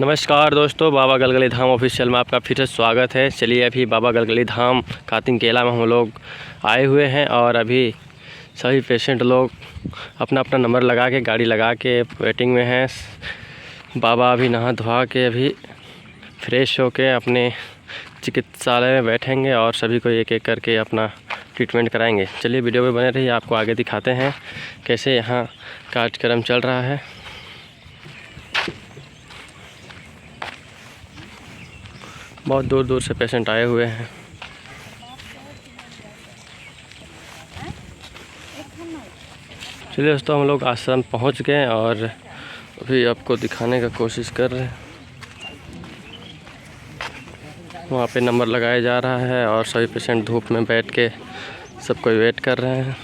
नमस्कार दोस्तों, बाबा गलगली धाम ऑफिशियल में आपका फिर से स्वागत है। चलिए अभी बाबा गलगली धाम कातिन केला में हम लोग आए हुए हैं और अभी सभी पेशेंट लोग अपना अपना नंबर लगा के गाड़ी लगा के वेटिंग में हैं। बाबा अभी नहा धोवा के अभी फ्रेश होके अपने चिकित्सालय में बैठेंगे और सभी को एक एक करके अपना ट्रीटमेंट कराएंगे। चलिए वीडियो में बने रहिए, आपको आगे दिखाते हैं कैसे यहाँ कार्यक्रम चल रहा है। बहुत दूर दूर से पेशेंट आए हुए हैं। चलिए दोस्तों, हम लोग आश्रम पहुंच गए और अभी आपको दिखाने का कोशिश कर रहे हैं। वहाँ पे नंबर लगाया जा रहा है और सभी पेशेंट धूप में बैठ के सब कोई वेट कर रहे हैं।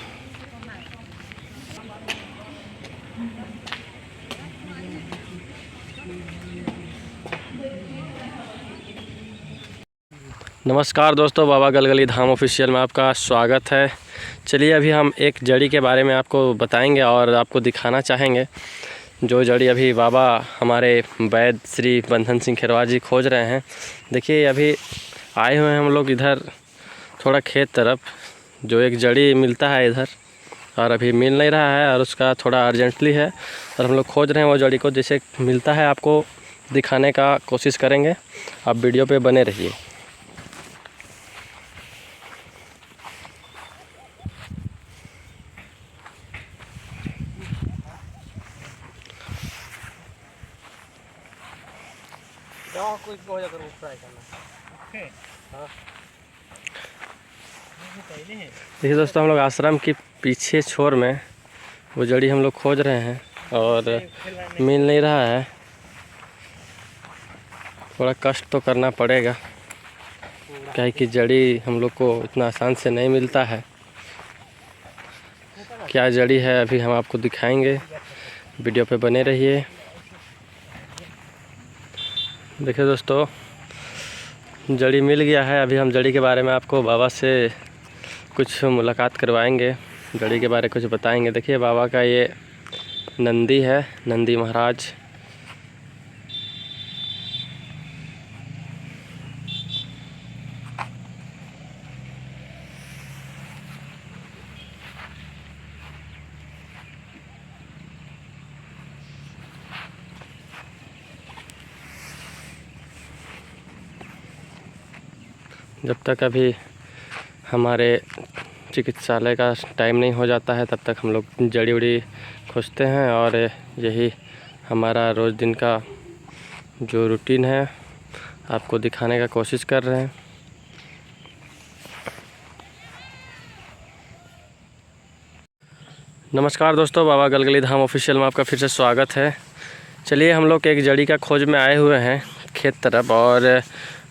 नमस्कार दोस्तों, बाबा गलगली धाम ऑफिशियल में आपका स्वागत है। चलिए अभी हम एक जड़ी के बारे में आपको बताएंगे और आपको दिखाना चाहेंगे। जो जड़ी अभी बाबा हमारे वैद्य श्री बंधन सिंह खेरवार जी खोज रहे हैं। देखिए अभी आए हुए हैं हम लोग इधर थोड़ा खेत तरफ, जो एक जड़ी मिलता है इधर और अभी मिल नहीं रहा है और उसका थोड़ा अर्जेंटली है और हम लोग खोज रहे हैं वो जड़ी को। जैसे मिलता है आपको दिखाने का कोशिश करेंगे, आप वीडियो पे बने रहिए। देखिए दोस्तों, हम लोग आश्रम के पीछे छोर में वो जड़ी हम लोग खोज रहे हैं और मिल नहीं रहा है। थोड़ा कष्ट तो करना पड़ेगा, क्या कि जड़ी हम लोग को इतना आसान से नहीं मिलता है। क्या जड़ी है अभी हम आपको दिखाएंगे, वीडियो पे बने रहिए। देखिए दोस्तों, जड़ी मिल गया है। अभी हम जड़ी के बारे में आपको बाबा से कुछ मुलाकात करवाएंगे, जड़ी के बारे में कुछ बताएंगे। देखिए बाबा का ये नंदी है, नंदी महाराज। जब तक अभी हमारे चिकित्सालय का टाइम नहीं हो जाता है तब तक हम लोग जड़ी उड़ी खोजते हैं और यही हमारा रोज़ दिन का जो रूटीन है आपको दिखाने का कोशिश कर रहे हैं। नमस्कार दोस्तों, बाबा गलगली धाम ऑफिशियल में आपका फिर से स्वागत है। चलिए हम लोग एक जड़ी का खोज में आए हुए हैं खेत तरफ और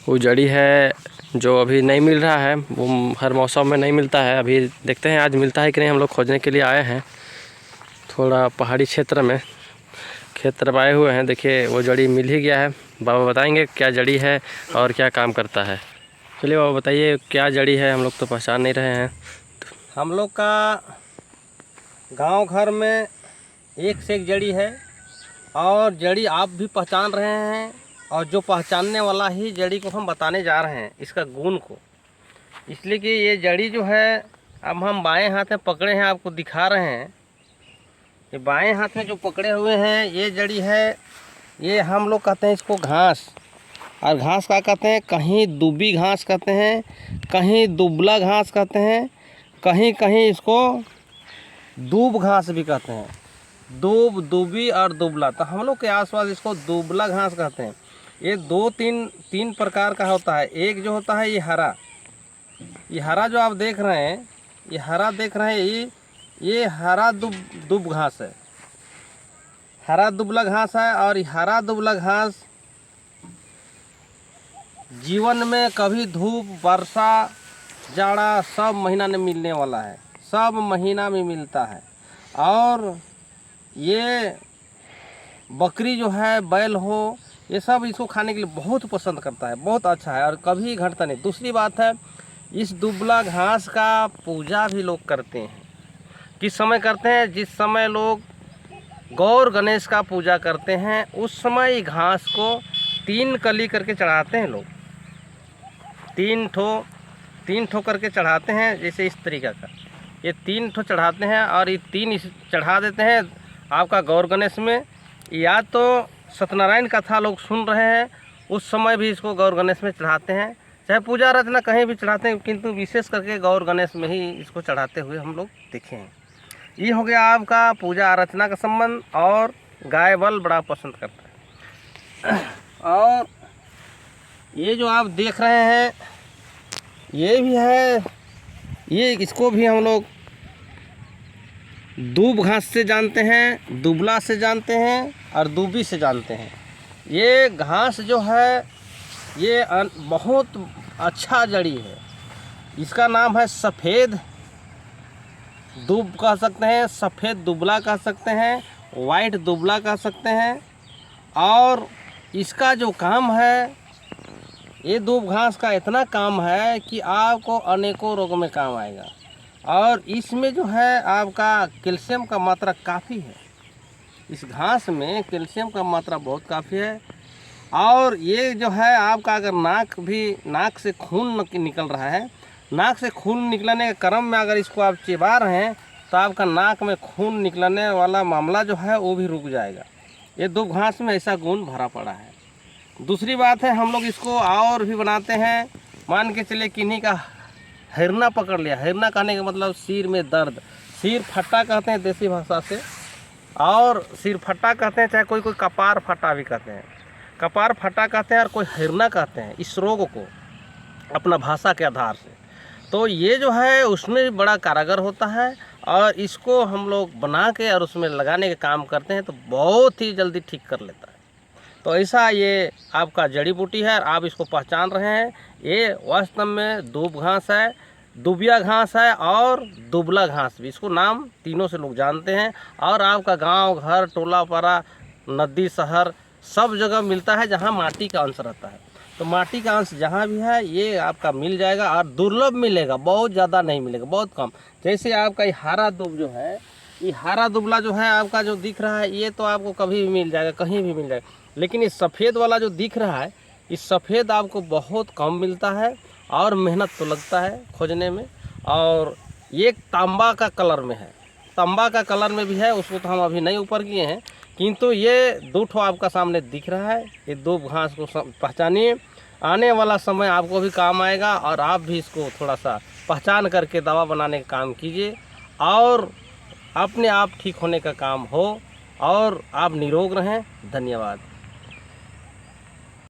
वो जड़ी है जो अभी नहीं मिल रहा है। वो हर मौसम में नहीं मिलता है। अभी देखते हैं आज मिलता है कि नहीं। हम लोग खोजने के लिए आए हैं, थोड़ा पहाड़ी क्षेत्र में खेत तरफ आए हुए हैं। देखिए वो जड़ी मिल ही गया है। बाबा बताएंगे क्या जड़ी है और क्या काम करता है। चलिए बाबा बताइए क्या जड़ी है, हम लोग तो पहचान नहीं रहे हैं। हम लोग का गांव घर में एक से एक जड़ी है और जड़ी आप भी पहचान रहे हैं और जो पहचानने वाला ही जड़ी को हम बताने जा रहे हैं, इसका गुण को। इसलिए कि ये जड़ी जो है अब हम बाएं हाथ में पकड़े हैं, आपको दिखा रहे हैं। ये बाएं हाथ में जो पकड़े हुए हैं ये जड़ी है। ये हम लोग कहते हैं इसको घास। और घास क्या कहते हैं, कहीं दुबी घास कहते हैं, कहीं दुबला घास कहते हैं, कहीं कहीं इसको दूब घास भी कहते हैं। दूब, दुबी और दुबला। तो हम लोग के आसपास इसको दुबला घास कहते हैं। ये तीन प्रकार का होता है। एक जो होता है ये हरा जो आप देख रहे हैं, ये हरा देख रहे हैं, ये हरा दुब घास है, हरा दुबला घास है। और हरा दुबला घास जीवन में कभी धूप, वर्षा, जाड़ा सब महीना में मिलने वाला है, सब महीना में मिलता है। और ये बकरी जो है, बैल हो, ये सब इसको खाने के लिए बहुत पसंद करता है, बहुत अच्छा है और कभी घटता नहीं। दूसरी बात है, इस दुबला घास का पूजा भी लोग करते हैं। किस समय करते हैं? जिस समय लोग गौर गणेश का पूजा करते हैं उस समय घास को 3 कली करके चढ़ाते हैं लोग, 3 ठो करके चढ़ाते हैं, जैसे इस तरीक़ा का ये 3 ठो चढ़ाते हैं। और ये 3 चढ़ा देते हैं आपका गौर गणेश में। या तो सत्यनारायण कथा लोग सुन रहे हैं उस समय भी इसको गौर गणेश में चढ़ाते हैं, चाहे पूजा अर्चना कहीं भी चढ़ाते हैं, किंतु विशेष करके गौर गणेश में ही इसको चढ़ाते हुए हम लोग देखे हैं। ये हो गया आपका पूजा अर्चना का संबंध। और गाय बल बड़ा पसंद करता है। और ये जो आप देख रहे हैं ये भी है, ये इसको भी हम लोग दूब घास से जानते हैं, दुबला से जानते हैं और दूबी से जानते हैं। ये घास जो है ये बहुत अच्छा जड़ी है। इसका नाम है सफ़ेद दूब कह सकते हैं, सफ़ेद दुबला कह सकते हैं, वाइट दुबला कह सकते हैं। और इसका जो काम है, ये दूब घास का इतना काम है कि आपको अनेकों रोगों में काम आएगा। और इसमें जो है आपका कैल्शियम का मात्रा काफ़ी है, इस घास में कैल्शियम का मात्रा बहुत काफ़ी है। और ये जो है आपका अगर नाक से खून निकल रहा है, नाक से खून निकलने के क्रम में अगर इसको आप चिबा रहे हैं तो आपका नाक में खून निकलने वाला मामला जो है वो भी रुक जाएगा। ये दूब घास में ऐसा गुण भरा पड़ा है। दूसरी बात है, हम लोग इसको और भी बनाते हैं। मान के चलिए किन्हीं का हिरना पकड़ लिया, हिरना कहने का मतलब सिर में दर्द, सिर फटा कहते हैं देसी भाषा से, और सिर फटा कहते हैं, चाहे कोई कपार फटा भी कहते हैं, कपार फटा कहते हैं और कोई हिरना कहते हैं इस रोग को अपना भाषा के आधार से। तो ये जो है उसमें भी बड़ा कारगर होता है। और इसको हम लोग बना के और उसमें लगाने के काम करते हैं तो बहुत ही जल्दी ठीक कर लेता है। तो ऐसा ये आपका जड़ी बूटी है, आप इसको पहचान रहे हैं। ये वास्तव में दूब घास है, दुबिया घास है और दुबला घास भी, इसको नाम तीनों से लोग जानते हैं। और आपका गांव घर टोला पारा नदी शहर सब जगह मिलता है जहां माटी का अंश रहता है। तो माटी का अंश जहां भी है ये आपका मिल जाएगा, और दुर्लभ मिलेगा, बहुत ज़्यादा नहीं मिलेगा, बहुत कम। जैसे आपका ये हरा दूब जो है, ये हरा दुबला जो है आपका जो दिख रहा है, ये तो आपको कभी भी मिल जाएगा, कहीं भी मिल जाएगा। लेकिन ये सफ़ेद वाला जो दिख रहा है, इस सफ़ेद आपको बहुत कम मिलता है और मेहनत तो लगता है खोजने में। और ये तांबा का कलर में है, तांबा का कलर में भी है, उसको तो हम अभी नहीं ऊपर किए हैं, किंतु ये 2 ठो आपका सामने दिख रहा है। ये दूब घास को पहचानिए, आने वाला समय आपको भी काम आएगा और आप भी इसको थोड़ा सा पहचान करके दवा बनाने का काम कीजिए और अपने आप ठीक होने का काम हो और आप निरोग रहें। धन्यवाद।